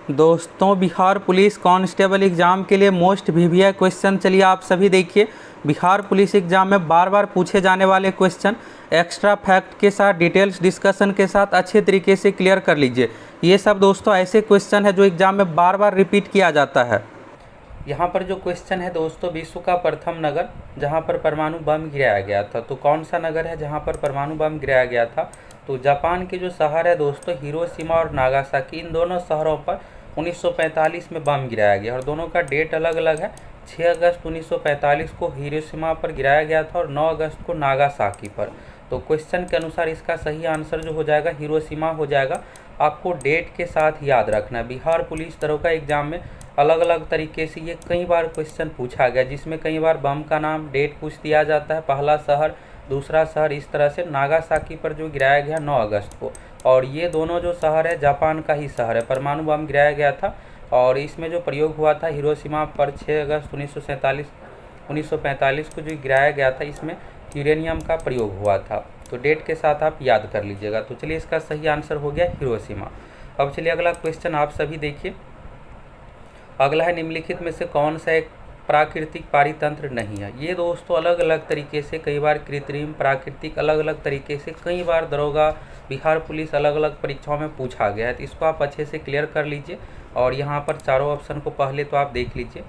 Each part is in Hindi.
दोस्तों, बिहार पुलिस कांस्टेबल एग्ज़ाम के लिए मोस्ट वीवीआई क्वेश्चन चलिए आप सभी देखिए। बिहार पुलिस एग्ज़ाम में बार बार पूछे जाने वाले क्वेश्चन एक्स्ट्रा फैक्ट के साथ डिटेल्स डिस्कशन के साथ अच्छे तरीके से क्लियर कर लीजिए। ये सब दोस्तों ऐसे क्वेश्चन है जो एग्ज़ाम में बार बार रिपीट किया जाता है। यहाँ पर जो क्वेश्चन है दोस्तों, विश्व का प्रथम नगर जहाँ पर परमाणु बम गिराया गया था, तो कौन सा नगर है जहाँ पर परमाणु बम गिराया गया था? तो जापान के जो शहर है दोस्तों हिरोशिमा और नागासाकी, इन दोनों शहरों पर 1945 में बम गिराया गया और दोनों का डेट अलग अलग है। 6 अगस्त 1945 को हिरोशिमा पर गिराया गया था और 9 अगस्त को नागासाकी पर। तो क्वेश्चन के अनुसार इसका सही आंसर जो हो जाएगा हिरोशिमा हो जाएगा। आपको डेट के साथ याद रखना है। बिहार पुलिस दरोगा एग्जाम में अलग अलग तरीके से ये कई बार क्वेश्चन पूछा गया, जिसमें कई बार बम का नाम डेट पूछ दिया जाता है, पहला शहर दूसरा शहर, इस तरह से। नागासाकी पर जो गिराया गया 9 अगस्त को, और ये दोनों जो शहर है जापान का ही शहर है। परमाणु बम गिराया गया था और इसमें जो प्रयोग हुआ था हिरोशिमा पर 6 अगस्त 1945 को जो गिराया गया था, इसमें यूरेनियम का प्रयोग हुआ था। तो डेट के साथ आप याद कर लीजिएगा। तो चलिए इसका सही आंसर हो गया हिरोशिमा। अब चलिए अगला क्वेश्चन आप सभी देखिए। अगला है, निम्नलिखित में से कौन सा एक प्राकृतिक पारितंत्र नहीं है? ये दोस्तों अलग अलग तरीके से, कई बार कृत्रिम, प्राकृतिक, अलग अलग तरीके से कई बार दरोगा बिहार पुलिस अलग अलग परीक्षाओं में पूछा गया है। तो इसको आप अच्छे से क्लियर कर लीजिए और यहाँ पर चारों ऑप्शन को पहले तो आप देख लीजिए।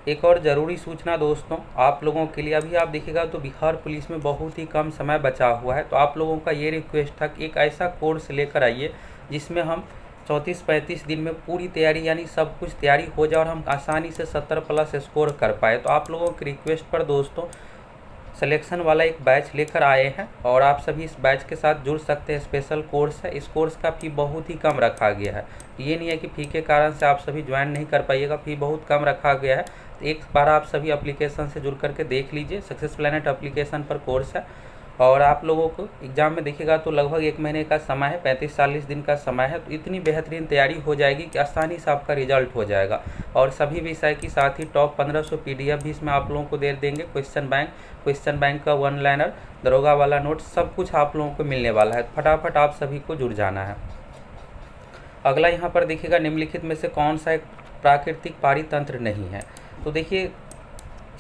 एक और ज़रूरी सूचना दोस्तों आप लोगों के लिए, अभी आप देखिएगा तो बिहार पुलिस में बहुत ही कम समय बचा हुआ है। तो आप लोगों का ये रिक्वेस्ट था कि एक ऐसा कोर्स लेकर आइए जिसमें हम 34-35 दिन में पूरी तैयारी, यानी सब कुछ तैयारी हो जाए और हम आसानी से 70+ स्कोर कर पाए। तो आप लोगों की रिक्वेस्ट पर दोस्तों सिलेक्शन वाला एक बैच लेकर आए हैं और आप सभी इस बैच के साथ जुड़ सकते हैं। स्पेशल कोर्स है, इस कोर्स का फ़ी बहुत ही कम रखा गया है। ये नहीं है कि फ़ी के कारण से आप सभी ज्वाइन नहीं कर पाइएगा, फ़ी बहुत कम रखा गया है। तो एक बार आप सभी एप्लीकेशन से जुड़ करके देख लीजिए। सक्सेस प्लैनेट एप्लीकेशन पर कोर्स है और आप लोगों को एग्ज़ाम में देखिएगा तो लगभग 1 महीने का समय है, 35-40 दिन का समय है। तो इतनी बेहतरीन तैयारी हो जाएगी कि आसानी से आपका रिजल्ट हो जाएगा। और सभी विषय की साथ ही टॉप 1500 PDF भी इसमें आप लोगों को दे देंगे। क्वेश्चन बैंक का 1 लाइनर, दरोगा वाला नोट, सब कुछ आप लोगों को मिलने वाला है। फटाफट आप सभी को जुड़ जाना है। अगला यहाँ पर देखिएगा, निम्नलिखित में से कौन सा एक प्राकृतिक पारितंत्र नहीं है? तो देखिए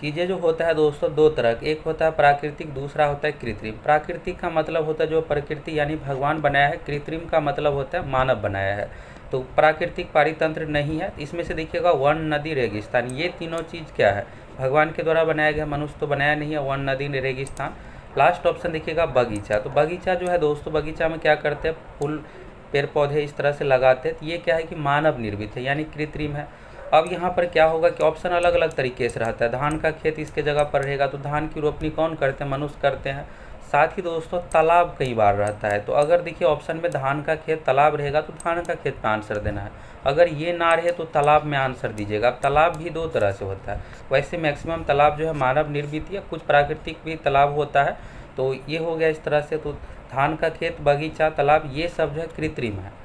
चीज़ें जो होता है दोस्तों दो तरह की, एक होता है प्राकृतिक, दूसरा होता है कृत्रिम। प्राकृतिक का मतलब होता है जो प्रकृति यानी भगवान बनाया है, कृत्रिम का मतलब होता है मानव बनाया है। तो प्राकृतिक पारितंत्र नहीं है। इसमें से देखिएगा वन, नदी, रेगिस्तान, ये तीनों चीज़ क्या है? भगवान के द्वारा बनाया गया, मनुष्य तो बनाया नहीं है। वन, नदी, रेगिस्तान। लास्ट ऑप्शन देखिएगा बगीचा। तो बगीचा जो है दोस्तों, बगीचा में क्या करते हैं, फूल पेड़ पौधे इस तरह से लगाते हैं। तो ये क्या है कि मानव निर्मित है, यानी कृत्रिम है। अब यहाँ पर क्या होगा कि ऑप्शन अलग अलग तरीके से रहता है। धान का खेत इसके जगह पर रहेगा तो धान की रोपनी कौन करते हैं? मनुष्य करते हैं। साथ ही दोस्तों तालाब कई बार रहता है। तो अगर देखिए ऑप्शन में धान का खेत तालाब रहेगा तो धान का खेत में आंसर देना है। अगर ये ना रहे तो तालाब में आंसर दीजिएगा। अब तालाब भी दो तरह से होता है, वैसे मैक्सिमम तालाब जो है मानव निर्मित, या कुछ प्राकृतिक भी तालाब होता है। तो ये हो गया इस तरह से। तो धान का खेत, बगीचा, तालाब, ये सब जो है कृत्रिम है।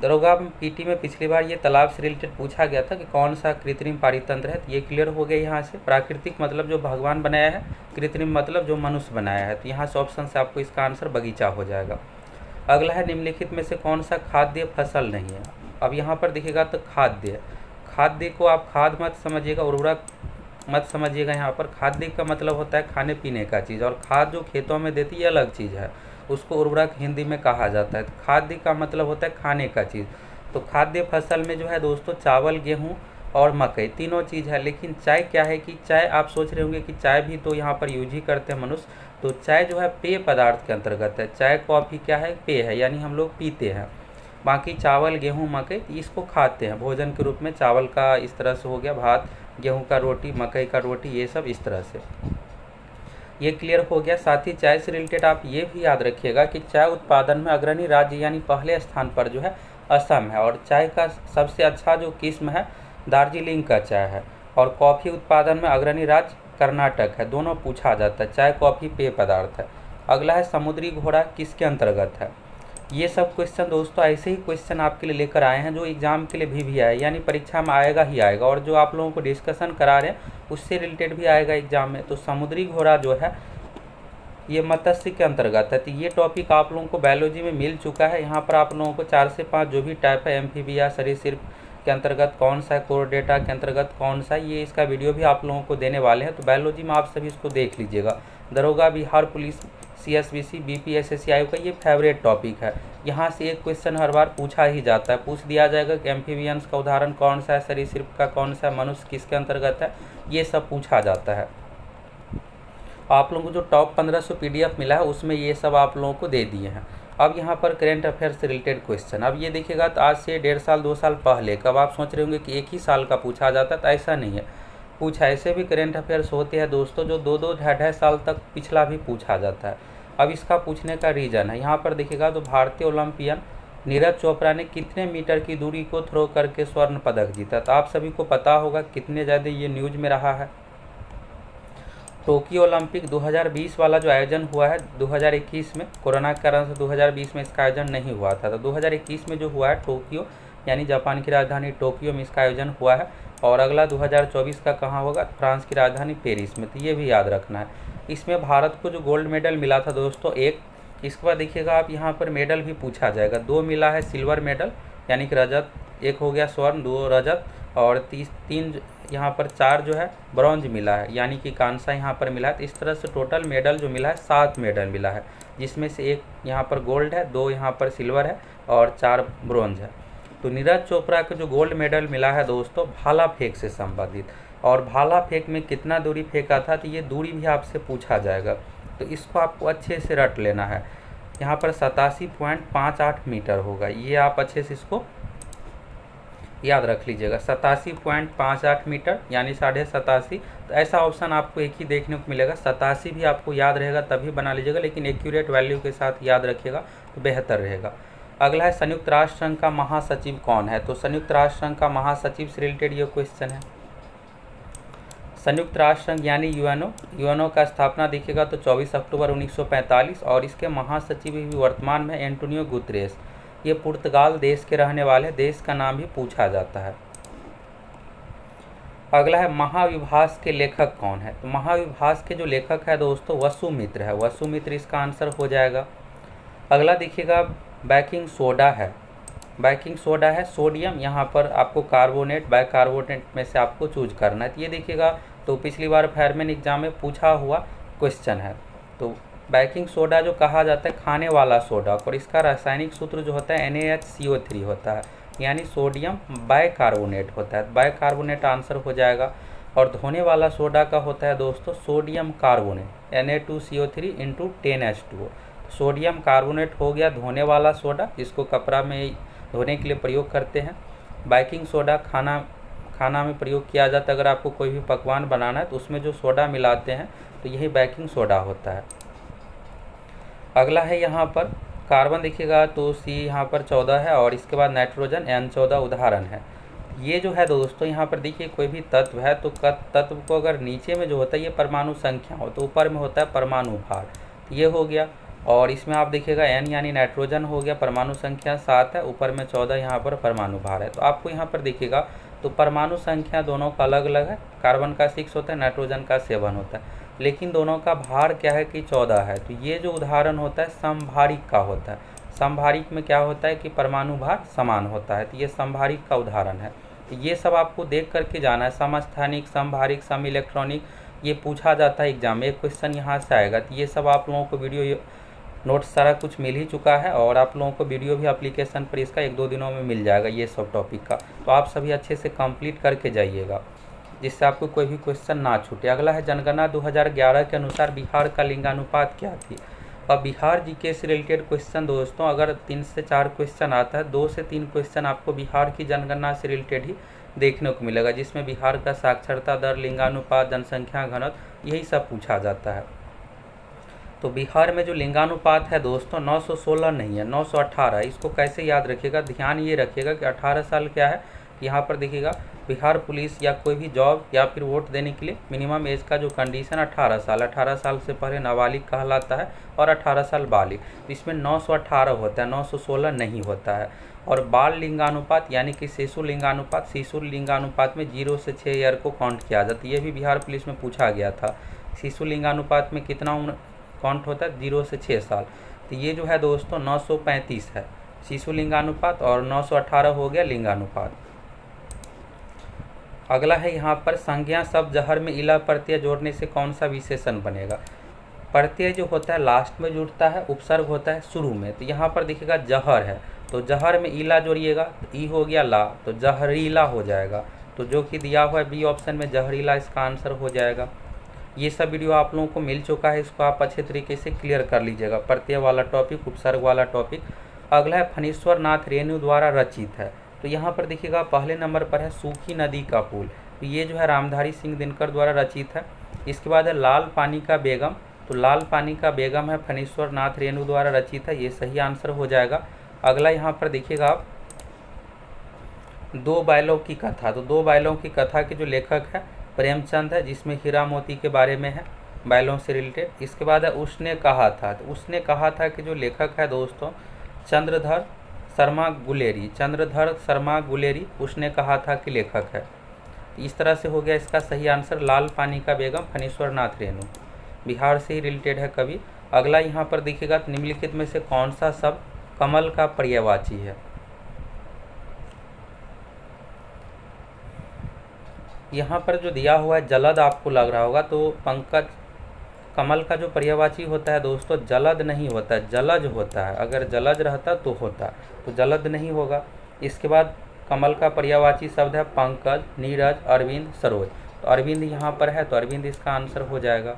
दरोगा पीटी में पिछली बार ये तालाब से रिलेटेड पूछा गया था कि कौन सा कृत्रिम पारितंत्र है। तो ये क्लियर हो गया यहाँ से। प्राकृतिक मतलब जो भगवान बनाया है, कृत्रिम मतलब जो मनुष्य बनाया है। तो यहाँ से ऑप्शन से आपको इसका आंसर बगीचा हो जाएगा। अगला है, निम्नलिखित में से कौन सा खाद्य फसल नहीं है? अब यहाँ पर देखिएगा तो खाद्य को आप खाद मत समझिएगा, उर्वरक मत समझिएगा। यहाँ पर खाद्य का मतलब होता है खाने पीने का चीज़, और खाद जो खेतों में देती है अलग चीज़ है, उसको उर्वरक हिंदी में कहा जाता है। तो खाद्य का मतलब होता है खाने का चीज़। तो खाद्य फसल में जो है दोस्तों चावल, गेहूँ और मकई, तीनों चीज़ है। लेकिन चाय क्या है कि चाय, आप सोच रहे होंगे कि चाय भी तो यहाँ पर यूज ही करते हैं मनुष्य। तो चाय जो है पेय पदार्थ के अंतर्गत है। चाय कॉफ़ी क्या है? पेय है, यानी हम लोग पीते हैं। बाकी चावल, गेहूँ, मकई इसको खाते हैं भोजन के रूप में। चावल का इस तरह से हो गया भात, गेहूँ का रोटी, मकई का रोटी, ये सब इस तरह से। ये क्लियर हो गया। साथ ही चाय से रिलेटेड आप ये भी याद रखिएगा कि चाय उत्पादन में अग्रणी राज्य यानी पहले स्थान पर जो है असम है, और चाय का सबसे अच्छा जो किस्म है दार्जिलिंग का चाय है। और कॉफ़ी उत्पादन में अग्रणी राज्य कर्नाटक है। दोनों पूछा जाता है। चाय कॉफ़ी पेय पदार्थ है। अगला है, समुद्री घोड़ा किसके अंतर्गत है? ये सब क्वेश्चन दोस्तों ऐसे ही क्वेश्चन आपके लिए लेकर आए हैं जो एग्जाम के लिए भी आए, यानी परीक्षा में आएगा ही आएगा, और जो आप लोगों को डिस्कशन करा रहे हैं उससे रिलेटेड भी आएगा एग्जाम में। तो समुद्री घोड़ा जो है ये मत्स्य के अंतर्गत है। तो ये टॉपिक आप लोगों को बायोलॉजी में मिल चुका है। यहाँ पर आप लोगों को 4 से 5 जो भी टाइप है, एम्फीबिया, सरीसृप, के अंतर्गत कौन सा है, कोर डेटा के अंतर्गत कौन सा है, ये इसका वीडियो भी आप लोगों को देने वाले हैं। तो बायोलॉजी में आप सभी इसको देख लीजिएगा। दरोगा, बिहार पुलिस, CSBC, BPSSC आयोग का ये फेवरेट टॉपिक है। यहाँ से एक क्वेश्चन हर बार पूछा ही जाता है, पूछ दिया जाएगा कि एम्फीबियंस का उदाहरण कौन सा है, सरीसृप का कौन सा है, मनुष्य किसके अंतर्गत है, ये सब पूछा जाता है। आप लोगों को जो टॉप 1500 PDF मिला है उसमें ये सब आप लोगों को दे दिए हैं। अब यहाँ पर करेंट अफेयर से रिलेटेड क्वेश्चन, अब ये देखिएगा तो आज से 1.5 साल 2 साल पहले, कब आप सोच रहे होंगे कि एक ही साल का पूछा जाता है, तो ऐसा नहीं है। कुछ ऐसे भी करेंट अफेयर्स होते हैं दोस्तों जो 2-2 ढाई साल तक पिछला भी पूछा जाता है। अब इसका पूछने का रीज़न है, यहाँ पर देखिएगा तो भारतीय ओलंपियन नीरज चोपड़ा ने कितने मीटर की दूरी को थ्रो करके स्वर्ण पदक जीता। तो आप सभी को पता होगा कितने ज़्यादा ये न्यूज में रहा है। टोक्यो ओलंपिक 2020 वाला जो आयोजन हुआ है 2021 में, कोरोना के कारण से 2020 में इसका आयोजन नहीं हुआ था। तो 2021 में जो हुआ है टोक्यो यानी जापान की राजधानी टोक्यो में इसका आयोजन हुआ है। और अगला 2024 का कहाँ होगा, फ्रांस की राजधानी पेरिस में। तो ये भी याद रखना है। इसमें भारत को जो गोल्ड मेडल मिला था दोस्तों एक, इसके बाद देखिएगा आप यहाँ पर मेडल भी पूछा जाएगा। 2 मिला है सिल्वर मेडल यानी कि रजत, 1 हो गया स्वर्ण, 2 रजत, और 3 यहाँ पर 4 जो है ब्रॉन्ज मिला है यानी कि कांसा यहाँ पर मिला है। तो इस तरह से टोटल मेडल जो मिला है 7 मेडल मिला है, जिसमें से 1 यहाँ पर गोल्ड है, 2 यहाँ पर सिल्वर है और 4 ब्रॉन्ज है। तो नीरज चोपड़ा को जो गोल्ड मेडल मिला है दोस्तों भाला फेंक से संबंधित, और भाला फेंक में कितना दूरी फेंका था, तो ये दूरी भी आपसे पूछा जाएगा। तो इसको आपको अच्छे से रट लेना है। यहाँ पर 87.58 मीटर होगा, ये आप अच्छे से इसको याद रख लीजिएगा। 87.58 मीटर यानी 87.5। तो ऐसा ऑप्शन आपको एक ही देखने को मिलेगा। 87 भी आपको याद रहेगा तभी बना लीजिएगा, लेकिन एक्यूरेट वैल्यू के साथ याद रखिएगा तो बेहतर रहेगा। अगला है संयुक्त राष्ट्र संघ का महासचिव कौन है। तो संयुक्त राष्ट्र संघ का महासचिव से रिलेटेड ये क्वेश्चन है। संयुक्त राष्ट्र संघ यानी यूएनओ का स्थापना देखिएगा तो 24 अक्टूबर 1945, और इसके महासचिव भी वर्तमान में एंटोनियो गुतरेस। ये पुर्तगाल देश के रहने वाले, देश का नाम भी पूछा जाता है। अगला है महाविभास के लेखक कौन है। तो महाविभास के जो लेखक है दोस्तों वसुमित्र है, वसुमित्र इसका आंसर हो जाएगा। अगला देखिएगा बेकिंग सोडा है, बेकिंग सोडा है सोडियम, यहाँ पर आपको कार्बोनेट बाइकार्बोनेट में से आपको चूज करना है। तो ये देखिएगा तो पिछली बार फायरमैन एग्जाम में पूछा हुआ क्वेश्चन है। तो बेकिंग सोडा जो कहा जाता है खाने वाला सोडा, और इसका रासायनिक सूत्र जो होता है NaHCO3 होता है, यानी सोडियम बाइकार्बोनेट होता है। बाइकार्बोनेट आंसर हो जाएगा। और धोने वाला सोडा का होता है दोस्तों sodium carbonate, Na2CO3 × 10H2O। Sodium carbonate हो गया धोने वाला सोडा, जिसको कपड़ा में धोने के लिए प्रयोग करते हैं। बेकिंग सोडा खाना में प्रयोग किया जाता है। अगर आपको कोई भी पकवान बनाना है तो उसमें जो सोडा मिलाते हैं तो यही बेकिंग सोडा होता है। अगला है यहाँ पर कार्बन देखिएगा तो C यहाँ पर 14 है, और इसके बाद नाइट्रोजन N14 उदाहरण है। ये जो है दोस्तों यहाँ पर देखिए कोई भी तत्व है तो तत्व को अगर नीचे में जो होता है ये परमाणु संख्या हो तो ऊपर में होता है परमाणु भार, ये हो गया। और इसमें आप देखिएगा N यानी नाइट्रोजन हो गया, परमाणु संख्या 7 है, ऊपर में 14 यहाँ पर परमाणु भार है। तो आपको यहाँ पर देखिएगा तो परमाणु संख्या दोनों का अलग अलग है, कार्बन का 6 होता है, नाइट्रोजन का 7 होता है, लेकिन दोनों का भार क्या है कि 14 है। तो ये जो उदाहरण होता है समभारिक का होता है। समभारिक में क्या होता है कि परमाणु भार समान होता है, तो ये समभारिक का उदाहरण है। तो ये सब आपको देख करके जाना है। समस्थानिक, समभारिक, सम इलेक्ट्रॉनिक, ये पूछा जाता है एग्जाम में, एक क्वेश्चन यहाँ से आएगा। तो ये सब आप लोगों को वीडियो नोट्स सारा कुछ मिल ही चुका है, और आप लोगों को वीडियो भी एप्लीकेशन पर इसका 1-2 दिनों में मिल जाएगा ये सब टॉपिक का। तो आप सभी अच्छे से कंप्लीट करके जाइएगा, जिससे आपको कोई भी क्वेश्चन ना छूटे। अगला है जनगणना 2011 के अनुसार बिहार का लिंगानुपात क्या थी। अब बिहार जीके से रिलेटेड क्वेश्चन दोस्तों अगर 3 से 4 क्वेश्चन आता है, 2 से 3 क्वेश्चन आपको बिहार की जनगणना से रिलेटेड ही देखने को मिलेगा, जिसमें बिहार का साक्षरता दर, लिंगानुपात, जनसंख्या घनत्व, यही सब पूछा जाता है। तो बिहार में जो लिंगानुपात है दोस्तों 916 नहीं है, 918। इसको कैसे याद रखिएगा, ध्यान ये रखिएगा कि 18 साल क्या है, यहाँ पर देखिएगा बिहार पुलिस या कोई भी जॉब या फिर वोट देने के लिए मिनिमम एज का जो कंडीशन 18 साल, 18 साल से पहले नाबालिग कहलाता है, और 18 साल बालिग। तो इसमें 918 होता है, 916 नहीं होता है। और बाल लिंगानुपात यानी कि शिशु लिंगानुपात, शिशु लिंगानुपात में 0 से 6 ईयर को काउंट किया जाता है। ये भी बिहार पुलिस में पूछा गया था, शिशु लिंगानुपात में कितना उम्र काउंट होता है, 0 से 6 साल। तो ये जो है दोस्तों 935 है शिशु लिंगानुपात, और 918 हो गया लिंगानुपात। अगला है यहाँ पर संज्ञा शब्द जहर में इला प्रत्यय जोड़ने से कौन सा विशेषण बनेगा। प्रत्यय जो होता है लास्ट में जुड़ता है, उपसर्ग होता है शुरू में। तो यहाँ पर देखिएगा जहर है तो जहर में इला जोड़िएगा तो ई हो गया ला, तो जहरीला हो जाएगा। तो जो कि दिया हुआ है बी ऑप्शन में जहरीला इसका आंसर हो जाएगा। ये सब वीडियो आप लोगों को मिल चुका है, इसको आप अच्छे तरीके से क्लियर कर लीजिएगा, प्रत्यय वाला टॉपिक, उपसर्ग वाला टॉपिक। अगला है फणीश्वर नाथ रेणु द्वारा रचित है। तो यहाँ पर देखिएगा पहले नंबर पर है सूखी नदी का पुल, तो ये जो है रामधारी सिंह दिनकर द्वारा रचित है। इसके बाद है लाल पानी का बेगम, तो लाल पानी का बेगम है फणीश्वर नाथ रेणु द्वारा रचित है, ये सही आंसर हो जाएगा। अगला यहाँ पर देखिएगा आप दो बैलों की कथा, तो दो बैलों की कथा के जो लेखक है प्रेमचंद है, जिसमें हीरा मोती के बारे में है, बैलों से रिलेटेड। इसके बाद है उसने कहा था, तो उसने कहा था कि जो लेखक है दोस्तों चंद्रधर शर्मा गुलेरी, चंद्रधर शर्मा गुलेरी उसने कहा था कि लेखक है। इस तरह से हो गया इसका सही आंसर लाल पानी का बेगम फणीश्वर नाथ रेणु, बिहार से ही रिलेटेड है कवि। अगला यहाँ पर देखिएगा निम्नलिखित में से कौन सा शब्द कमल का पर्यायवाची है। यहाँ पर जो दिया हुआ है जलद आपको लग रहा होगा, तो पंकज कमल का जो पर्यायवाची होता है दोस्तों जलद नहीं होता है, जलज होता है। अगर जलज रहता तो होता, तो जलद नहीं होगा। इसके बाद कमल का पर्यायवाची शब्द है पंकज, नीरज, अरविंद, सरोज, तो अरविंद यहाँ पर है, तो अरविंद इसका आंसर हो जाएगा।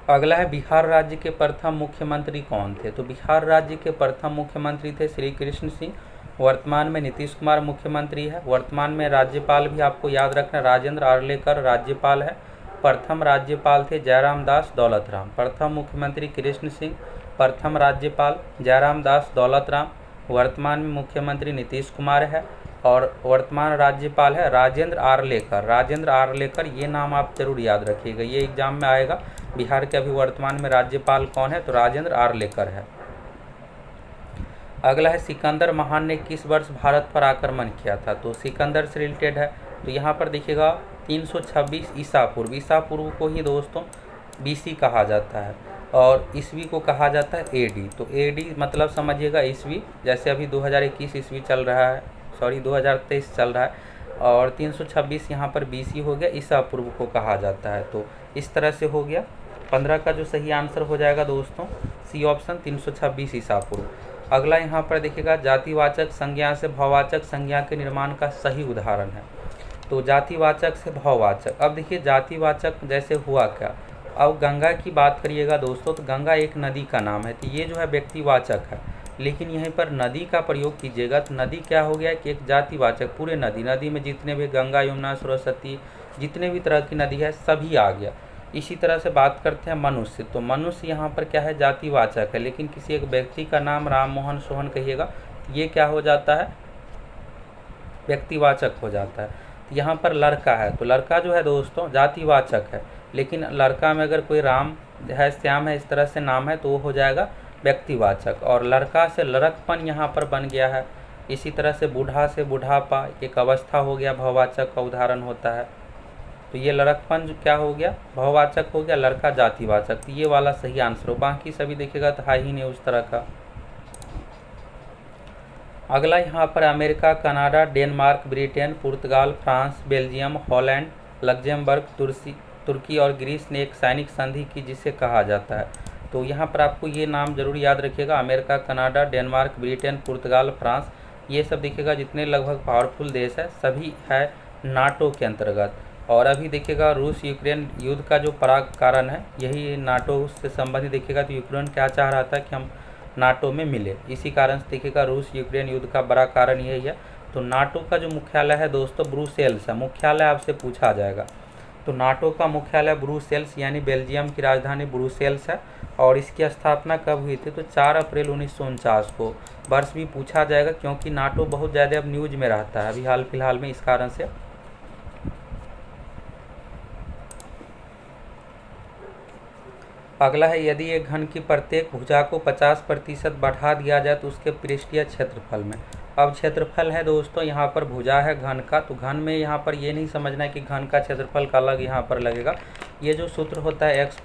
अगला है बिहार राज्य के प्रथम मुख्यमंत्री कौन थे। तो बिहार राज्य के प्रथम मुख्यमंत्री थे श्री कृष्ण सिंह, वर्तमान में नीतीश कुमार मुख्यमंत्री है। वर्तमान में राज्यपाल भी आपको याद रखना राजेंद्र आर्लेकर राज्यपाल है। प्रथम राज्यपाल थे जयराम दास दौलतराम। प्रथम मुख्यमंत्री कृष्ण सिंह, प्रथम राज्यपाल जयराम दास दौलतराम। वर्तमान में मुख्यमंत्री नीतीश कुमार है और वर्तमान राज्यपाल है राजेंद्र आर्लेकर। राजेंद्र आर्लेकर ये नाम आप जरूर याद रखिएगा, ये एग्जाम में आएगा। बिहार के अभी वर्तमान में राज्यपाल कौन है, तो राजेंद्र आर्लेकर है। अगला है सिकंदर महान ने किस वर्ष भारत पर आक्रमण किया था। तो सिकंदर से रिलेटेड है, तो यहाँ पर देखिएगा 326 ईसा पूर्व। ईसा पूर्व को ही दोस्तों BC कहा जाता है और ईस्वी को कहा जाता है AD। तो AD मतलब समझिएगा ईस्वी, जैसे अभी 2021 ईस्वी चल रहा है, सॉरी 2023 चल रहा है, और 326 यहाँ पर BC हो गया, ईसा पूर्व को कहा जाता है। तो इस तरह से हो गया। 15 का जो सही आंसर हो जाएगा दोस्तों C ऑप्शन 326 ईसा पूर्व। अगला यहाँ पर देखिएगा जातिवाचक संज्ञा से भाववाचक संज्ञा के निर्माण का सही उदाहरण है। तो जातिवाचक से भाववाचक, अब देखिए जातिवाचक जैसे हुआ क्या, अब गंगा की बात करिएगा दोस्तों, तो गंगा एक नदी का नाम है, तो ये जो है व्यक्तिवाचक है। लेकिन यहीं पर नदी का प्रयोग कीजिएगा तो नदी क्या हो गया कि एक जातिवाचक, पूरे नदी में जितने भी गंगा यमुना सरस्वती जितने भी तरह की नदी है सभी आ गया। इसी तरह से बात करते हैं मनुष्य, तो मनुष्य यहाँ पर क्या है जातिवाचक है, लेकिन किसी एक व्यक्ति का नाम राम मोहन सोहन कहिएगा ये क्या हो जाता है व्यक्तिवाचक हो जाता है। तो यहाँ पर लड़का है, तो लड़का जो है दोस्तों जातिवाचक है, लेकिन लड़का में अगर कोई राम है, श्याम है, इस तरह से नाम है तो वो हो जाएगा व्यक्तिवाचक। और लड़का से लड़कपन यहाँ पर बन गया है। इसी तरह से बूढ़ा से बुढ़ापा एक अवस्था हो गया, भाववाचक का उदाहरण होता है। तो ये लड़कपन जो क्या हो गया भाववाचक हो गया, लड़का जातिवाचक, तो ये वाला सही आंसर हो। बाकी सभी देखिएगा तो है ही नहीं उस तरह का। अगला यहाँ पर अमेरिका, कनाडा, डेनमार्क, ब्रिटेन, पुर्तगाल, फ्रांस, बेल्जियम, हॉलैंड, लग्जमबर्ग, तुर्की और ग्रीस ने एक सैनिक संधि की जिसे कहा जाता है। तो यहाँ पर आपको ये नाम जरूर याद रखिएगा, अमेरिका, कनाडा, डेनमार्क, ब्रिटेन, पुर्तगाल, फ्रांस, ये सब देखिएगा जितने लगभग पावरफुल देश है सभी है नाटो के अंतर्गत। और अभी देखिएगा रूस यूक्रेन युद्ध का जो पराग कारण है यही नाटो से संबंधित देखिएगा, तो यूक्रेन क्या चाह रहा था कि हम नाटो में मिले, इसी कारण से देखिएगा रूस यूक्रेन युद्ध का बड़ा कारण यही है। तो नाटो का जो मुख्यालय है दोस्तों ब्रुसेल्स है, मुख्यालय आपसे पूछा जाएगा। तो नाटो का मुख्यालय ब्रुसेल्स यानी बेल्जियम की राजधानी ब्रुसेल्स है। और इसकी स्थापना कब हुई थी, तो 4 अप्रैल 1949 को। वर्ष भी पूछा जाएगा क्योंकि नाटो बहुत ज़्यादा अब न्यूज में रहता है अभी हाल फिलहाल में, इस कारण से। अगला है यदि एक घन की प्रत्येक भुजा को 50% बढ़ा दिया जाए तो उसके पृष्ठीय क्षेत्रफल में। अब क्षेत्रफल है दोस्तों यहाँ पर भुजा है घन का, तो घन में यहाँ पर ये नहीं समझना है कि घन का क्षेत्रफल का अलग यहाँ पर लगेगा। ये जो सूत्र होता है x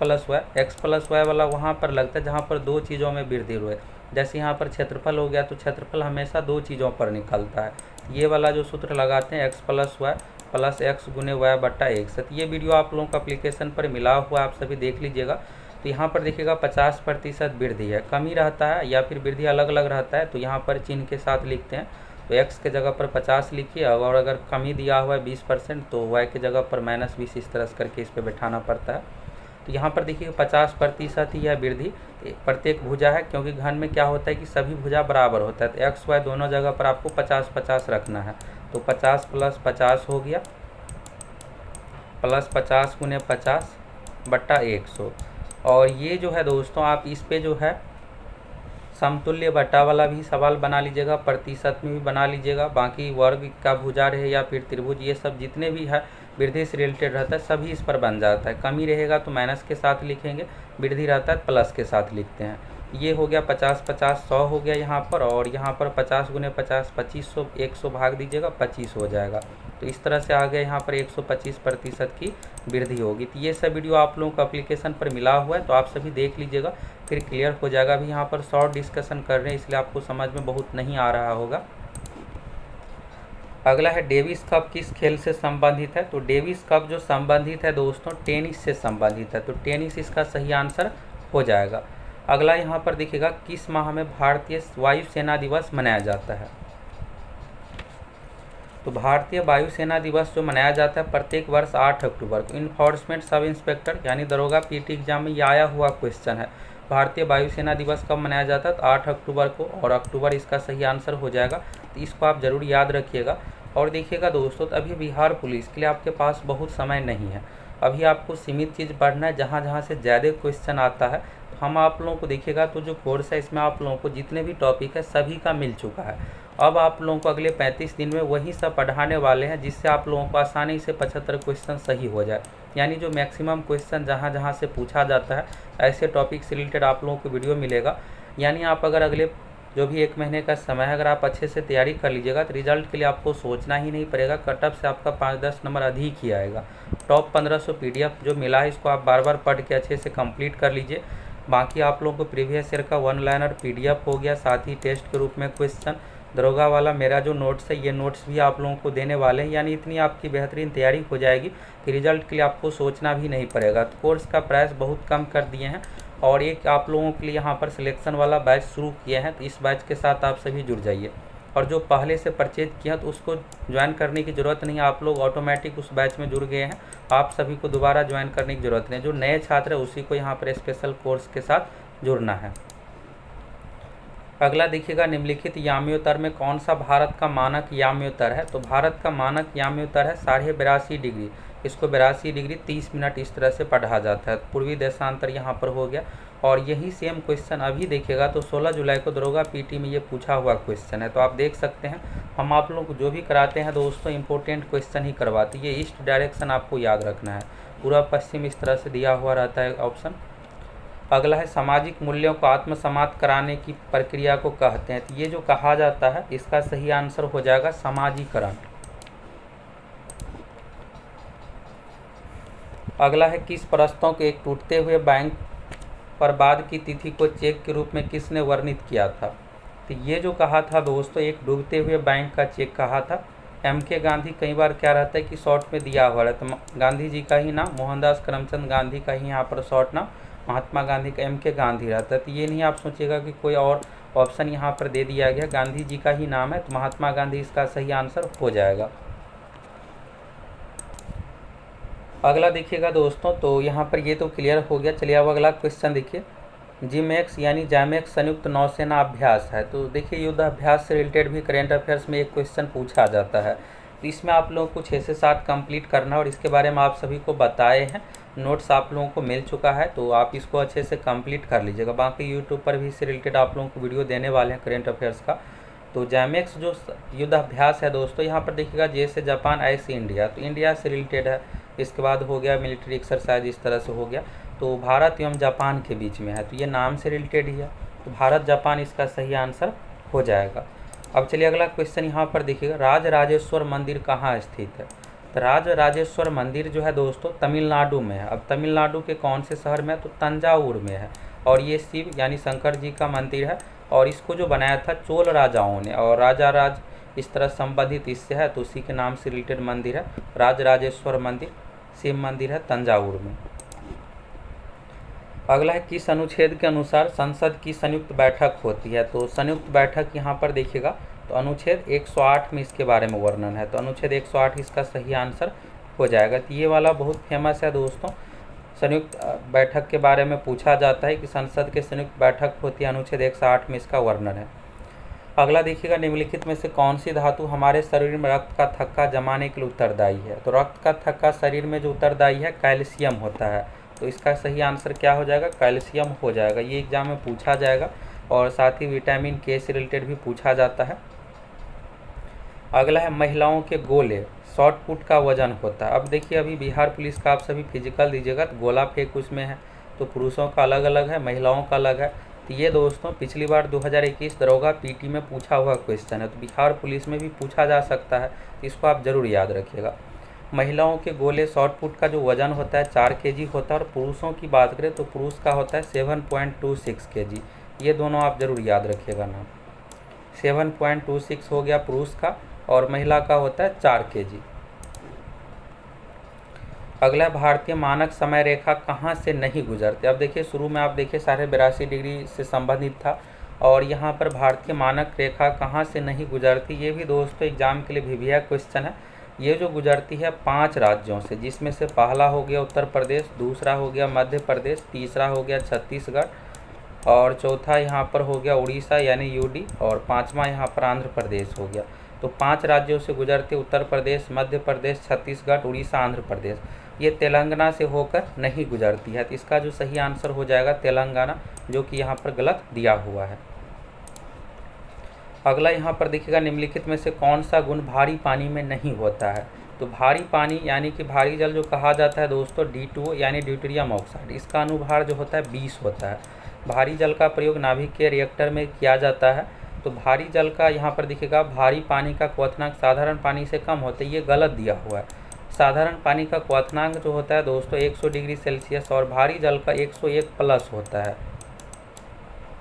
प्लस वाई वाला वहाँ पर लगता है जहाँ पर दो चीज़ों में वृद्धि हुए। जैसे यहाँ पर क्षेत्रफल हो गया तो क्षेत्रफल हमेशा दो चीज़ों पर निकलता है, ये वाला जो सूत्र लगाते हैं x plus y plus x गुने वाई बट्टा x। तो ये वीडियो आप लोगों को एप्लीकेशन पर मिला हुआ, आप सभी देख लीजिएगा। तो यहाँ पर देखिएगा 50% वृद्धि है, कमी रहता है या फिर वृद्धि अलग अलग रहता है, तो यहाँ पर चिन्ह के साथ लिखते हैं। तो x के जगह पर 50 लिखिए, और अगर कमी दिया हुआ है 20% तो y के जगह पर -20 इस तरह से करके इस पर बैठाना पड़ता है। तो यहाँ पर देखिए 50% ही है वृद्धि, प्रत्येक भुजा है, क्योंकि घन में क्या होता है कि सभी भुजा बराबर होता है। तो एक्स वाई दोनों जगह पर आपको 50-50 रखना है। तो 50 + 50 हो गया, प्लस 50 गुने 50 बट्टा 100। और ये जो है दोस्तों, आप इस पे जो है समतुल्य बट्टा वाला भी सवाल बना लीजिएगा, प्रतिशत में भी बना लीजिएगा। बाकी वर्ग का भुजा रहे या फिर त्रिभुज, ये सब जितने भी है वृद्धि से रिलेटेड रहता है सभी इस पर बन जाता है। कमी रहेगा तो माइनस के साथ लिखेंगे, वृद्धि रहता है प्लस के साथ लिखते हैं। ये हो गया 50-50 100 हो गया यहाँ पर, और यहाँ पर 50 गुने 50 2500, 100 भाग दीजिएगा 25 हो जाएगा। तो इस तरह से आ गया यहाँ पर 125% की वृद्धि होगी। तो ये सब वीडियो आप लोगों को एप्लीकेशन पर मिला हुआ है, तो आप सभी देख लीजिएगा, फिर क्लियर हो जाएगा। अभी यहाँ पर शॉर्ट डिस्कशन कर रहे हैं इसलिए आपको समझ में बहुत नहीं आ रहा होगा। अगला है डेविस कप किस खेल से संबंधित है। तो डेविस कप जो संबंधित है दोस्तों टेनिस से संबंधित है, तो टेनिस इसका सही आंसर हो जाएगा। अगला यहाँ पर देखिएगा किस माह में भारतीय वायुसेना दिवस मनाया जाता है। तो भारतीय वायुसेना दिवस जो मनाया जाता है प्रत्येक वर्ष 8 अक्टूबर को। इन्फोर्समेंट सब इंस्पेक्टर यानी दरोगा पीटी एग्जाम में ये आया हुआ क्वेश्चन है। भारतीय वायुसेना दिवस कब मनाया जाता है, तो 8 अक्टूबर को, और अक्टूबर इसका सही आंसर हो जाएगा। तो इसको आप ज़रूर याद रखिएगा। और देखिएगा दोस्तों, तो अभी बिहार पुलिस के लिए आपके पास बहुत समय नहीं है, अभी आपको सीमित चीज़ पढ़ना है, जहाँ जहाँ से ज़्यादा क्वेश्चन आता है। तो हम आप लोगों को देखिएगा, तो जो कोर्स है इसमें आप लोगों को जितने भी टॉपिक है सभी का मिल चुका है। अब आप लोगों को अगले 35 दिन में वही सब पढ़ाने वाले हैं, जिससे आप लोगों को आसानी से 75 क्वेश्चन सही हो जाए। यानी जो मैक्सिमम क्वेश्चन जहाँ जहाँ से पूछा जाता है ऐसे टॉपिक से रिलेटेड आप लोगों को वीडियो मिलेगा। यानी आप अगर अगले जो भी 1 महीने का समय है, अगर आप अच्छे से तैयारी कर लीजिएगा तो रिजल्ट के लिए आपको सोचना ही नहीं पड़ेगा। कटअप से आपका 5-10 नंबर अधिक ही आएगा। टॉप 1500 PDF जो मिला है इसको आप बार बार पढ़ के अच्छे से कंप्लीट कर लीजिए। बाकी आप लोगों को प्रीवियस ईयर का 1 लाइनर PDF हो गया, साथ ही टेस्ट के रूप में क्वेश्चन, दरोगा वाला मेरा जो नोट्स है ये नोट्स भी आप लोगों को देने वाले हैं। यानी इतनी आपकी बेहतरीन तैयारी हो जाएगी कि रिजल्ट के लिए आपको सोचना भी नहीं पड़ेगा। तो कोर्स का प्राइस बहुत कम कर दिए हैं, और एक आप लोगों के लिए यहाँ पर सिलेक्शन वाला बैच शुरू किए हैं। तो इस बैच के साथ आप सभी जुड़ जाइए, और जो पहले से परचेज किया हैं तो उसको ज्वाइन करने की ज़रूरत नहीं है, आप लोग ऑटोमेटिक उस बैच में जुड़ गए हैं। आप सभी को दोबारा ज्वाइन करने की ज़रूरत नहीं, जो नए छात्र है उसी को यहाँ पर स्पेशल कोर्स के साथ जुड़ना है। अगला देखिएगा, निम्नलिखित याम्योत्तर में कौन सा भारत का मानक याम्योत्तर है। तो भारत का मानक याम्योत्तर है 82.5 डिग्री। इसको 82 डिग्री 30 मिनट इस तरह से पढ़ा जाता है। पूर्वी देशांतर यहाँ पर हो गया। और यही सेम क्वेश्चन अभी देखिएगा तो 16 जुलाई को दरोगा पीटी में ये पूछा हुआ क्वेश्चन है। तो आप देख सकते हैं, हम आप लोगों को जो भी कराते हैं दोस्तों इंपॉर्टेंट क्वेश्चन ही करवाते हैं। ये ईस्ट डायरेक्शन आपको याद रखना है, पूर्व पश्चिम इस तरह से दिया हुआ रहता है ऑप्शन। अगला है सामाजिक मूल्यों को आत्मसात कराने की प्रक्रिया को कहते हैं। तो ये जो कहा जाता है इसका सही आंसर हो जाएगा समाजीकरण। अगला है किस प्रस्तों के एक टूटते हुए बैंक पर बाद की तिथि को चेक के रूप में किसने वर्णित किया था। तो ये जो कहा था दोस्तों एक डूबते हुए बैंक का चेक कहा था MK गांधी। कई बार क्या रहता है कि शॉर्ट में दिया हुआ है, तो गांधी जी का ही नाम मोहनदास करमचंद गांधी का ही यहाँ पर शॉर्ट नाम महात्मा गांधी का MK गांधी रहता है। तो ये नहीं आप सोचिएगा कि कोई और ऑप्शन यहाँ पर दे दिया गया, गांधी जी का ही नाम है, तो महात्मा गांधी इसका सही आंसर हो जाएगा। अगला देखिएगा दोस्तों, तो यहाँ पर ये तो क्लियर हो गया। चलिए अब अगला क्वेश्चन देखिए, जिमैक्स यानी जैमेक्स संयुक्त नौसेना अभ्यास है। तो देखिए युद्ध अभ्यास से रिलेटेड भी करेंट अफेयर्स में एक क्वेश्चन पूछा जाता है। तो इसमें आप लोगों को 6 से 7 कंप्लीट करना है, और इसके बारे में आप सभी को बताए हैं, नोट्स आप लोगों को मिल चुका है, तो आप इसको अच्छे से कंप्लीट कर लीजिएगा। बाकी यूट्यूब पर भी इससे रिलेटेड आप लोगों को वीडियो देने वाले हैं करेंट अफेयर्स का। तो जैमेक्स जो युद्ध अभ्यास है दोस्तों, यहाँ पर देखिएगा जैसे जापान ऐसे इंडिया, तो इंडिया से रिलेटेड है। इसके बाद हो गया मिलिट्री एक्सरसाइज, इस तरह से हो गया। तो भारत एवं जापान के बीच में है, तो ये नाम से रिलेटेड ही है, तो भारत जापान इसका सही आंसर हो जाएगा। अब चलिए अगला क्वेश्चन यहाँ पर देखिएगा, राजराजेश्वर मंदिर कहाँ स्थित है। तो राजराजेश्वर मंदिर जो है दोस्तों तमिलनाडु में है। अब तमिलनाडु के कौन से शहर में है, तो तंजावुर में है। और ये शिव यानी शंकर जी का मंदिर है, और इसको जो बनाया था चोल राजाओं ने, और राजा इस तरह संबंधित इससे है तो उसी के नाम से रिलेटेड मंदिर है। राजराजेश्वर मंदिर, शिव मंदिर है तंजावुर में। अगला है किस अनुच्छेद के अनुसार संसद की संयुक्त बैठक होती है। तो संयुक्त बैठक यहाँ पर देखिएगा तो अनुच्छेद 108 में इसके बारे में वर्णन है। तो अनुच्छेद 108 इसका सही आंसर हो जाएगा। तो ये वाला बहुत फेमस है दोस्तों, संयुक्त बैठक के बारे में पूछा जाता है कि संसद के संयुक्त बैठक होती है, अनुच्छेद 108 में इसका वर्णन है। अगला देखिएगा निम्नलिखित में से कौन सी धातु हमारे शरीर में रक्त का थक्का जमाने के लिए उत्तरदायी है। तो रक्त का थक्का शरीर में जो उत्तरदायी है कैल्शियम होता है। तो इसका सही आंसर क्या हो जाएगा, कैल्शियम हो जाएगा। ये एग्जाम में पूछा जाएगा और साथ ही विटामिन के से रिलेटेड भी पूछा जाता है। अगला है महिलाओं के गोले शॉर्ट पुट का वजन होता है। अब देखिए अभी बिहार पुलिस का आप सभी फिजिकल दीजिएगा तो गोला फेंक उसमें है, तो पुरुषों का अलग अलग है, महिलाओं का अलग है। तो ये दोस्तों पिछली बार 2021 दरोगा पीटी में पूछा हुआ क्वेश्चन है, तो बिहार पुलिस में भी पूछा जा सकता है, तो इसको आप जरूर याद रखिएगा। महिलाओं के गोले शॉर्ट पुट का जो वजन होता है 4 केजी होता है और पुरुषों की बात करें तो पुरुष का होता है 7.26 केजी। ये दोनों आप जरूर याद रखिएगा नाम। 7.26 हो गया पुरुष का और महिला का होता है 4 केजी। अगला भारतीय मानक समय रेखा कहाँ से नहीं गुजरती। अब देखिए शुरू में आप देखिए 82.5 डिग्री से संबंधित था और यहाँ पर भारतीय मानक रेखा कहाँ से नहीं गुजरती, ये भी दोस्तों एग्जाम के लिए भिभिया क्वेश्चन है। ये जो गुजरती है 5 राज्यों से, जिसमें से पहला हो गया उत्तर प्रदेश, दूसरा हो गया मध्य प्रदेश, तीसरा हो गया छत्तीसगढ़ और चौथा यहाँ पर हो गया उड़ीसा यानी यूडी और पाँचवा यहाँ पर आंध्र प्रदेश हो गया। तो 5 राज्यों से गुजरते उत्तर प्रदेश, मध्य प्रदेश, छत्तीसगढ़, उड़ीसा, आंध्र प्रदेश। ये तेलंगाना से होकर नहीं गुजरती है, तो इसका जो सही आंसर हो जाएगा तेलंगाना, जो कि यहाँ पर गलत दिया हुआ है। अगला यहाँ पर देखिएगा निम्नलिखित में से कौन सा गुण भारी पानी में नहीं होता है। तो भारी पानी यानी कि भारी जल जो कहा जाता है दोस्तों D2O यानी ड्यूटेरियम ऑक्साइड, इसका अनुभार जो होता है 20 होता है। भारी जल का प्रयोग नाभिक के रिएक्टर में किया जाता है। तो भारी जल का यहाँ पर देखिएगा भारी पानी का क्वथनांक साधारण पानी से कम होता है, ये गलत दिया हुआ है। साधारण पानी का क्वथनांक जो होता है दोस्तों 100 डिग्री सेल्सियस और भारी जल का 101 प्लस होता है।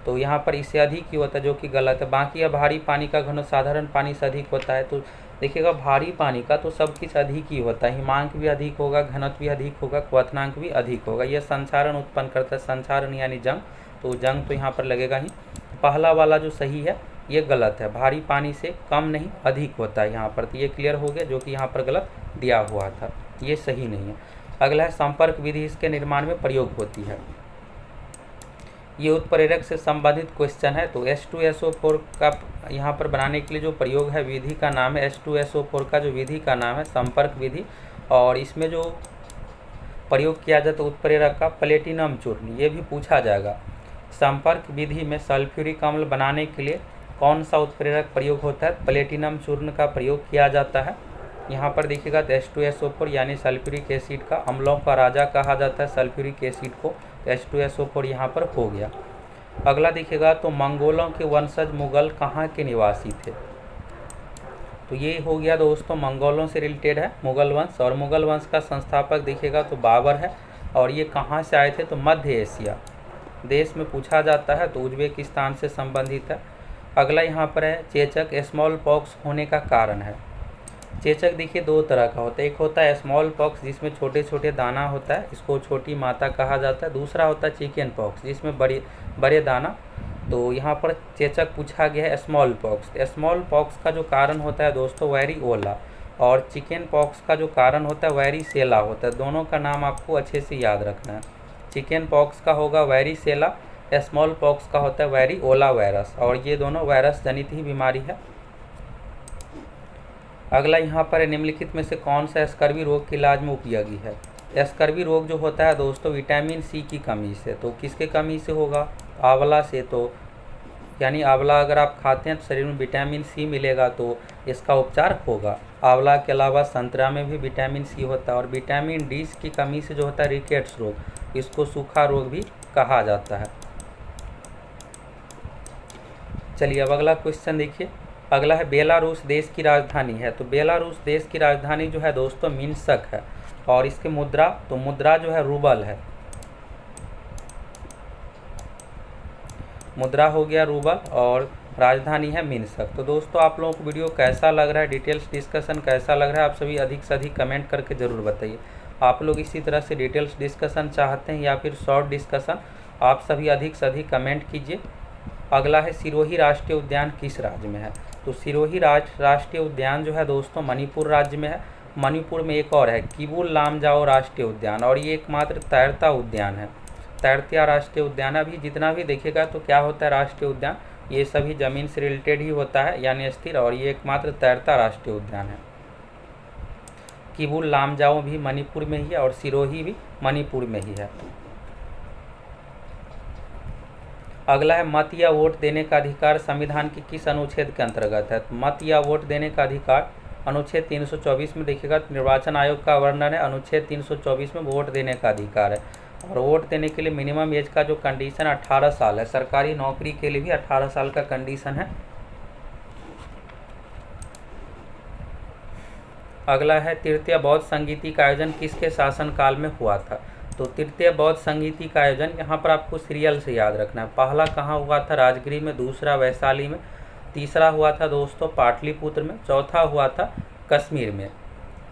तो यहाँ पर इससे अधिक ही होता है, जो कि गलत है। बाकी है भारी पानी का घनत्व साधारण पानी से अधिक होता है। तो देखिएगा भारी पानी का तो सब कुछ अधिक ही होता है, हिमांक भी अधिक होगा, घनत्व भी अधिक होगा, क्वथनांक भी अधिक होगा। यह संचारण उत्पन्न करता है, संचारण यानी जंग, तो जंग तो यहाँ पर लगेगा ही। पहला वाला जो सही है ये गलत है, भारी पानी से कम नहीं अधिक होता है यहाँ पर। तो ये क्लियर हो गया, जो कि यहाँ पर गलत दिया हुआ था, ये सही नहीं है। अगला है संपर्क विधि इसके निर्माण में प्रयोग होती है। ये उत्प्रेरक से संबंधित क्वेश्चन है। तो H2SO4 का यहाँ पर बनाने के लिए जो प्रयोग है विधि का नाम है H2SO4 का जो विधि का नाम है संपर्क विधि। और इसमें जो प्रयोग किया जाता है उत्प्रेरक का प्लेटिनम चूर्ण, ये भी पूछा जाएगा। संपर्क विधि में सल्फ्यूरिक अम्ल बनाने के लिए कौन सा उत्प्रेरक प्रयोग होता है, प्लेटिनम चूर्ण का प्रयोग किया जाता है। यहाँ पर देखिएगा H2SO4 यानी सल्फ्यूरिक एसिड का अम्लों का राजा कहा जाता है सल्फ्यूरिक एसिड को। H2SO4 यहाँ पर हो गया। अगला देखिएगा तो मंगोलों के वंशज मुगल कहाँ के निवासी थे। तो ये हो गया दोस्तों मंगोलों से रिलेटेड है मुगल वंश। और मुगल वंश का संस्थापक देखिएगा तो बाबर है। और ये कहाँ से आए थे, तो मध्य एशिया देश में पूछा जाता है, तो उज्बेकिस्तान से संबंधित है। अगला यहाँ पर है चेचक स्मॉल पॉक्स होने का कारण है। चेचक देखिए 2 तरह का होता है, एक होता है स्मॉल पॉक्स जिसमें छोटे छोटे दाना होता है, इसको छोटी माता कहा जाता है। दूसरा होता है चिकन पॉक्स जिसमें बड़े दाना। तो यहाँ पर चेचक पूछा गया है स्मॉल पॉक्स। स्मॉल पॉक्स का जो कारण होता है दोस्तों वेरिओला और चिकन पॉक्स का जो कारण होता है वेरिसेला होता है। दोनों का नाम आपको अच्छे से याद रखना है। चिकन पॉक्स का होगा वेरिसेला, स्मॉल पॉक्स का होता है वेरिओला वायरस, और ये दोनों वायरस जनित ही बीमारी है। अगला यहाँ पर निम्नलिखित में से कौन सा स्कर्वी रोग के इलाज में उपयोगी है। स्कर्वी रोग जो होता है दोस्तों विटामिन सी की कमी से। तो किसके कमी से होगा, आंवला से। तो यानी आंवला अगर आप खाते हैं तो शरीर में विटामिन सी मिलेगा, तो इसका उपचार होगा। आंवला के अलावा संतरा में भी विटामिन सी होता है। और विटामिन डी की कमी से जो होता है रिकेट्स रोग, इसको सूखा रोग भी कहा जाता है। चलिए अब अगला क्वेश्चन देखिए। अगला है बेलारूस देश की राजधानी है। तो बेलारूस देश की राजधानी जो है दोस्तों मिन्स्क है। और इसके मुद्रा, तो मुद्रा जो है रूबल है, मुद्रा हो गया रूबल। और राजधानी है मिन्स्क। तो दोस्तों आप लोगों को वीडियो कैसा लग रहा है, डिटेल्स डिस्कशन कैसा लग रहा है, आप सभी अधिक से अधिक कमेंट करके ज़रूर बताइए। आप लोग इसी तरह से डिटेल्स डिस्कशन चाहते हैं या फिर शॉर्ट डिस्कशन, आप सभी अधिक से अधिक कमेंट कीजिए। अगला है सिरोही राष्ट्रीय उद्यान किस राज्य में है। तो सिरोही राष्ट्रीय उद्यान जो है दोस्तों मणिपुर राज्य में है। मणिपुर में एक और है किबुल लामजाओ राष्ट्रीय उद्यान, और ये एकमात्र तैरता उद्यान है, तैरतिया राष्ट्रीय उद्यान। अभी जितना भी देखिएगा तो क्या होता है राष्ट्रीय उद्यान, ये सभी ज़मीन से रिलेटेड ही होता है यानी स्थिर, और ये एकमात्र तैरता राष्ट्रीय उद्यान है। किबुल लामजाओ भी मणिपुर में ही है और सिरोही भी मणिपुर में ही है। अगला है मत या वोट देने का अधिकार संविधान के किस अनुच्छेद के अंतर्गत है। तो मत या वोट देने का अधिकार अनुच्छेद 324 में देखिएगा तो निर्वाचन आयोग का वर्णन है। अनुच्छेद 324 में वोट देने का अधिकार है, और वोट देने के लिए मिनिमम एज का जो कंडीशन 18 साल है। सरकारी नौकरी के लिए भी 18 साल का कंडीशन है। अगला है तृतीय बौद्ध संगीति का आयोजन किसके शासनकाल में हुआ था। तो तृतीय बौद्ध संगीति का आयोजन यहाँ पर आपको सीरियल से याद रखना है। पहला कहाँ हुआ था, राजगिरी में, दूसरा वैशाली में, तीसरा हुआ था दोस्तों पाटलिपुत्र में, चौथा हुआ था कश्मीर में,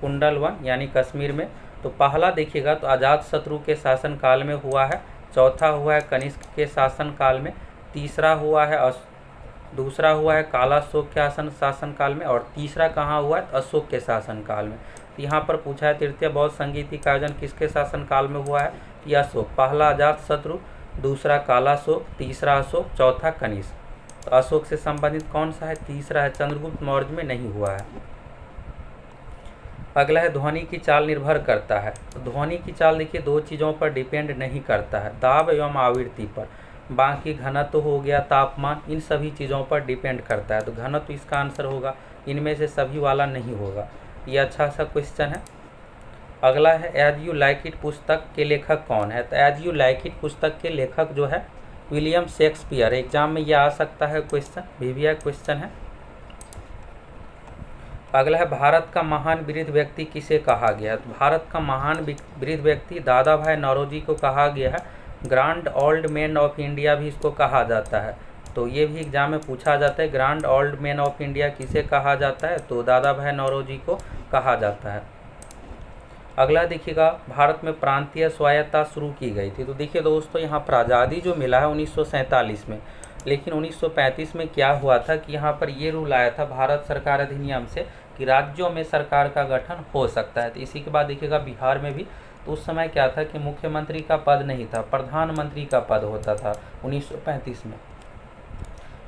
कुंडलवन यानी कश्मीर में। तो पहला देखिएगा तो अजातशत्रु के शासनकाल में हुआ है, चौथा हुआ है कनिष्क के शासनकाल में, तीसरा हुआ है दूसरा हुआ है कालाशोक के शासनकाल में, और तीसरा कहाँ हुआ है अशोक के शासनकाल में। तो यहाँ पर पूछा है तृतीय बौद्ध संगीति का आयोजन किसके शासनकाल में हुआ है, यह अशोक। पहला अजातशत्रु, दूसरा कालाशोक, तीसरा अशोक, चौथा कनिष्क। तो अशोक से संबंधित कौन सा है, तीसरा है, चंद्रगुप्त मौर्य में नहीं हुआ है। अगला है ध्वनि की चाल निर्भर करता है। तो ध्वनि की चाल देखिए दो चीज़ों पर डिपेंड नहीं करता है, दाब एवं आवृत्ति पर। बाकी घनत्व हो गया, तापमान, इन सभी चीज़ों पर डिपेंड करता है। तो घनत्व इसका आंसर होगा, इनमें से सभी वाला नहीं होगा। ये अच्छा सा क्वेश्चन है। अगला है एज यू लाइक इट पुस्तक के लेखक कौन है। तो एज यू लाइक इट पुस्तक के लेखक जो है विलियम शेक्सपियर। एग्जाम में यह आ सकता है क्वेश्चन, भी क्वेश्चन है। अगला है भारत का महान वृद्ध व्यक्ति किसे कहा गया है। तो भारत का महान वृद्ध व्यक्ति दादा भाई नौरोजी को कहा गया है। Grand old man of India भी इसको कहा जाता है। तो ये भी एग्जाम में पूछा जाता है, grand old man of India किसे कहा जाता है। तो दादा भाई नौरोजी को कहा जाता है। अगला देखिएगा भारत में प्रांतीय स्वायत्तता शुरू की गई थी। तो देखिए दोस्तों यहाँ पर आज़ादी जो मिला है 1947 में, लेकिन 1935 में क्या हुआ था कि यहाँ पर ये रूल आया था भारत सरकार अधिनियम से कि राज्यों में सरकार का गठन हो सकता है। तो इसी के बाद देखिएगा बिहार में भी, तो उस समय क्या था कि मुख्यमंत्री का पद नहीं था, प्रधानमंत्री का पद होता था 1935 में।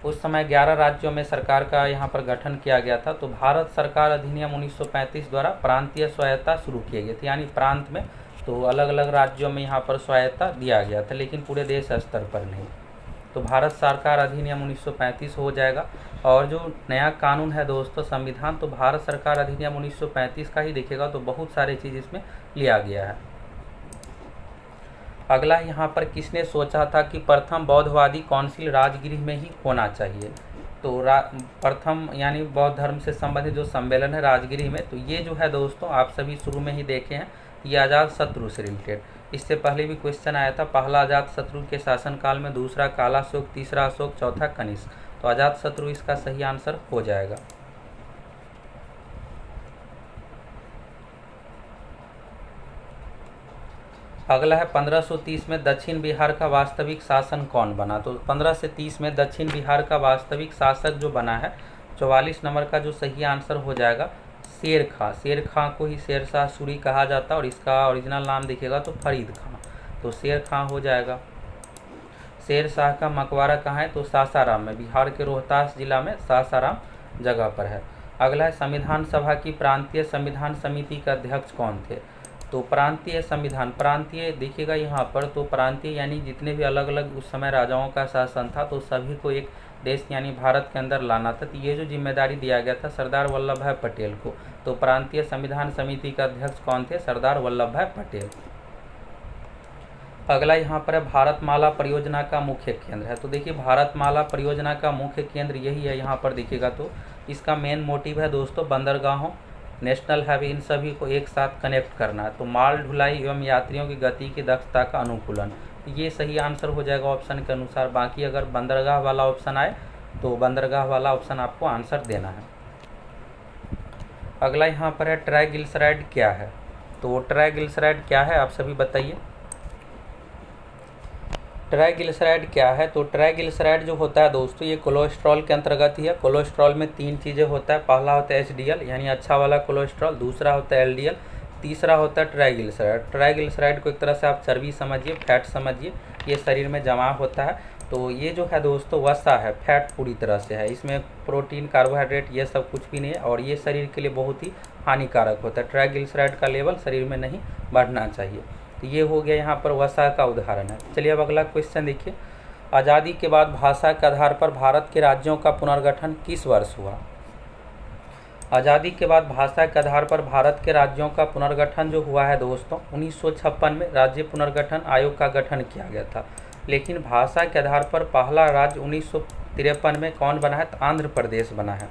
उस समय 11 राज्यों में सरकार का यहाँ पर गठन किया गया था। तो भारत सरकार अधिनियम 1935 द्वारा प्रांतीय स्वायत्तता शुरू किए गए थे, यानी प्रांत में तो अलग अलग राज्यों में यहाँ पर स्वायत्तता दिया गया था, लेकिन पूरे देश स्तर पर नहीं। तो भारत सरकार अधिनियम 1935 हो जाएगा। और जो नया कानून है दोस्तों संविधान, तो भारत सरकार अधिनियम 1935 का ही देखिएगा तो बहुत सारे चीज़ इसमें लिया गया है। अगला यहाँ पर किसने सोचा था कि प्रथम बौद्धवादी काउंसिल राजगृह में ही होना चाहिए। तो प्रथम यानी बौद्ध धर्म से संबंधित जो सम्मेलन है राजगृह में, तो ये जो है दोस्तों आप सभी शुरू में ही देखे हैं, ये अजातशत्रु से रिलेटेड। इससे पहले भी क्वेश्चन आया था, पहला अजातशत्रु के शासनकाल में, दूसरा कालाशोक, तीसरा अशोक, चौथा कनिष्क। तो अजातशत्रु इसका सही आंसर हो जाएगा। अगला है 1530 में दक्षिण बिहार का वास्तविक शासन कौन बना। तो 15 से 30 में दक्षिण बिहार का वास्तविक शासक जो बना है, 44 नंबर का जो सही आंसर हो जाएगा शेर खां। शेर खां को ही शेरशाह सूरी कहा जाता है, और इसका ओरिजिनल नाम देखिएगा तो फरीद खां। तो शेर खां हो जाएगा। शेर शाह का मकबरा कहाँ है, तो सासाराम में, बिहार के रोहतास जिला में सासाराम जगह पर है। अगला है संविधान सभा की प्रांतीय संविधान समिति के अध्यक्ष कौन थे। तो प्रांतीय संविधान, प्रांतीय देखिएगा यहाँ पर, तो प्रांतीय यानी जितने भी अलग अलग उस समय राजाओं का शासन था, तो सभी को एक देश यानी भारत के अंदर लाना था। तो ये जो जिम्मेदारी दिया गया था सरदार वल्लभ भाई पटेल को। तो प्रांतीय संविधान समिति का अध्यक्ष कौन थे, सरदार वल्लभ भाई पटेल। अगला यहाँ पर है भारतमाला परियोजना का मुख्य केंद्र है। तो देखिए भारतमाला परियोजना का मुख्य केंद्र यही है। यहाँ पर देखिएगा तो इसका मेन मोटिव है दोस्तों बंदरगाहों, नेशनल हाईवे, इन सभी को एक साथ कनेक्ट करना है। तो माल ढुलाई एवं यात्रियों की गति की दक्षता का अनुकूलन, ये सही आंसर हो जाएगा ऑप्शन के अनुसार। बाकी अगर बंदरगाह वाला ऑप्शन आए तो बंदरगाह वाला ऑप्शन आपको आंसर देना है। अगला यहाँ पर है ट्राइग्लिसराइड क्या है। तो ट्राइग्लिसराइड क्या है आप सभी बताइए। ट्राइग्लिसराइड क्या है। तो ट्राइग्लिसराइड जो होता है दोस्तों ये कोलेस्ट्रॉल के अंतर्गत ही है। कोलेस्ट्रॉल में 3 चीज़ें होता है। पहला होता है HDL यानी अच्छा वाला कोलेस्ट्रॉल, दूसरा होता है LDL, तीसरा होता है ट्राइग्लिसराइड। ट्राइग्लिसराइड को एक तरह से आप चर्बी समझिए, फैट समझिए, ये शरीर में जमा होता है। तो ये जो है दोस्तों वसा है, फैट पूरी तरह से है, इसमें प्रोटीन कार्बोहाइड्रेट ये सब कुछ भी नहीं है और ये शरीर के लिए बहुत ही हानिकारक होता है। ट्राइग्लिसराइड का लेवल शरीर में नहीं बढ़ना चाहिए। तो ये हो गया यहाँ पर वसा का उदाहरण है। चलिए अब अगला क्वेश्चन देखिए। आज़ादी के बाद भाषा के आधार पर भारत के राज्यों का पुनर्गठन किस वर्ष हुआ। आज़ादी के बाद भाषा के आधार पर भारत के राज्यों का पुनर्गठन जो हुआ है दोस्तों 1956 में राज्य पुनर्गठन आयोग का गठन किया गया था। लेकिन भाषा के आधार पर पहला राज्य 1953 में कौन बना है, तो आंध्र प्रदेश बना है।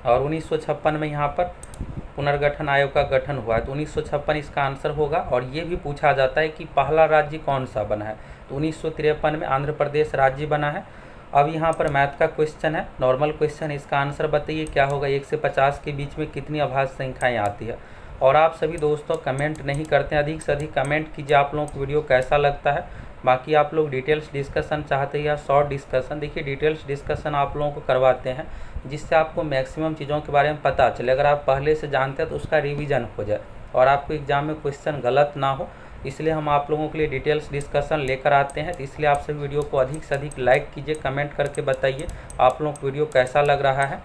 और 1956 में यहाँ पर पुनर्गठन आयोग का गठन हुआ है। तो 1956 इसका आंसर होगा। और ये भी पूछा जाता है कि पहला राज्य कौन सा बना है, तो 1953 में आंध्र प्रदेश राज्य बना है। अब यहाँ पर मैथ का क्वेश्चन है, नॉर्मल क्वेश्चन। इसका आंसर बताइए क्या होगा। 1 से 50 के बीच में कितनी अभाज्य संख्याएँ आती है। और आप सभी दोस्तों कमेंट नहीं करते हैं, अधिक से अधिक कमेंट कीजिए आप लोगों को वीडियो कैसा लगता है। बाकी आप लोग डिटेल्स डिस्कशन चाहते हैं या शॉर्ट डिस्कशन, देखिए डिटेल्स डिस्कशन आप लोगों को करवाते हैं जिससे आपको मैक्सिमम चीज़ों के बारे में पता चले। अगर आप पहले से जानते हैं तो उसका रिवीजन हो जाए और आपको एग्जाम में क्वेश्चन गलत ना हो, इसलिए हम आप लोगों के लिए डिटेल्स डिस्कशन लेकर आते हैं। तो इसलिए आप सभी वीडियो को अधिक से अधिक लाइक कीजिए, कमेंट करके बताइए आप लोगों को वीडियो कैसा लग रहा है।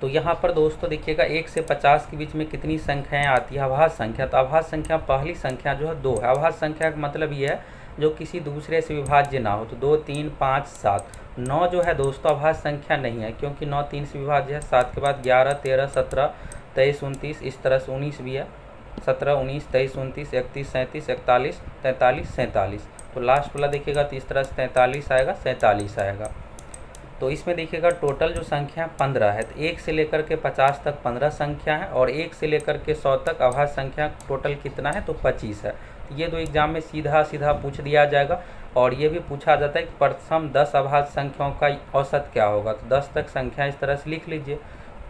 तो यहाँ पर दोस्तों देखिएगा 1 से 50 के बीच में कितनी संख्याएं आती है अभाज्य संख्या। तो अभाज्य संख्या पहली संख्या जो है 2 है। अभाज्य संख्या का मतलब ये है जो किसी दूसरे से विभाज्य ना हो। तो 2, 3, 5, 7, 9 जो है दोस्तों अभाज्य संख्या नहीं है क्योंकि 9 3 से विभाज्य है। 7 के बाद 11, 13, 17, 23, 29 इस तरह से 19 भी है। 17, 19, 23, 29, 31, 37, 41, 43, 47। तो लास्ट वाला देखिएगा तो इस तरह से 43 आएगा, 47 आएगा। तो इसमें देखिएगा टोटल जो संख्या 15 है। तो 1 से लेकर के 50 तक 15 संख्या है और 1 से लेकर के 100 तक अभाज्य संख्या टोटल कितना है, तो 25 है। ये दो एग्जाम में सीधा सीधा पूछ दिया जाएगा। और ये भी पूछा जाता है कि प्रथम 10 अभाज्य संख्याओं का औसत क्या होगा। तो 10 तक संख्या इस तरह से लिख लीजिए,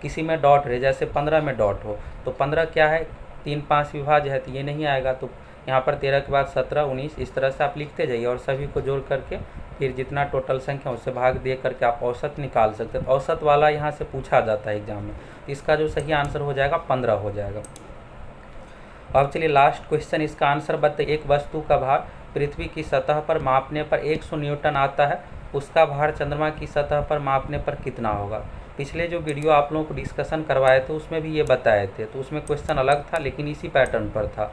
किसी में डॉट रहे, जैसे 15 में डॉट हो तो 15 क्या है, 3, 5 विभाज्य है तो ये नहीं आएगा। तो यहाँ पर 13 के बाद 17, 19 इस तरह से आप लिखते जाइए और सभी को जोड़ करके फिर जितना टोटल संख्या उससे भाग दे करके आप औसत निकाल सकते हैं। तो औसत वाला यहाँ से पूछा जाता है एग्जाम में। इसका जो सही आंसर हो जाएगा 15 हो जाएगा। अब चलिए लास्ट क्वेश्चन, इसका आंसर बताइए। एक वस्तु का भार पृथ्वी की सतह पर मापने पर 100 न्यूटन आता है, उसका भार चंद्रमा की सतह पर मापने पर कितना होगा। पिछले जो वीडियो आप लोगों को डिस्कशन करवाए थे उसमें भी ये बताए थे, तो उसमें क्वेश्चन अलग था लेकिन इसी पैटर्न पर था।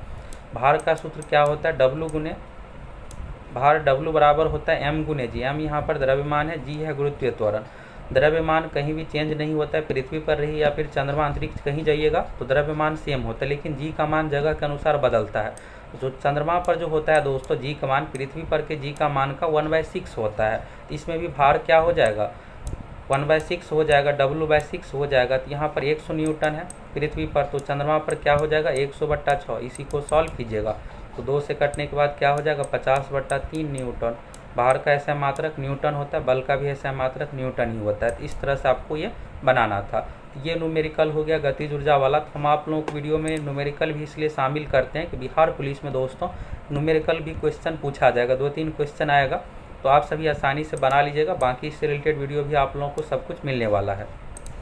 भार का सूत्र क्या होता है, W गुने भार, W बराबर होता है M गुने G। M यहाँ पर द्रव्यमान है, G है गुरुत्वीय त्वरण। द्रव्यमान कहीं भी चेंज नहीं होता है, पृथ्वी पर रही या फिर चंद्रमा अंतरिक्ष कहीं जाइएगा तो द्रव्यमान सेम होता है, लेकिन G का मान जगह के अनुसार बदलता है। जो चंद्रमा पर जो होता है दोस्तों G का मान पृथ्वी पर के G का मान का 1/6 होता है। इसमें भी भार क्या हो जाएगा, 1/6 हो जाएगा, W/6 हो जाएगा। तो यहाँ पर 100 न्यूटन है पृथ्वी पर, तो चंद्रमा पर क्या हो जाएगा 100/6। इसी को सॉल्व कीजिएगा तो 2 से कटने के बाद क्या हो जाएगा 50/3 न्यूटन। भार का ऐसा मात्रक न्यूटन होता है, बल का भी ऐसा मात्रक न्यूटन ही होता है। तो इस तरह से आपको ये बनाना था। तो ये न्यूमेरिकल हो गया गतिज ऊर्जा वाला। तो हम आप लोगों को वीडियो में न्यूमेरिकल भी इसलिए शामिल करते हैं कि बिहार पुलिस में दोस्तों न्यूमेरिकल भी क्वेश्चन पूछा जाएगा, 2-3 क्वेश्चन आएगा, तो आप सभी आसानी से बना लीजिएगा। बाकी इससे रिलेटेड वीडियो भी आप लोगों को सब कुछ मिलने वाला है।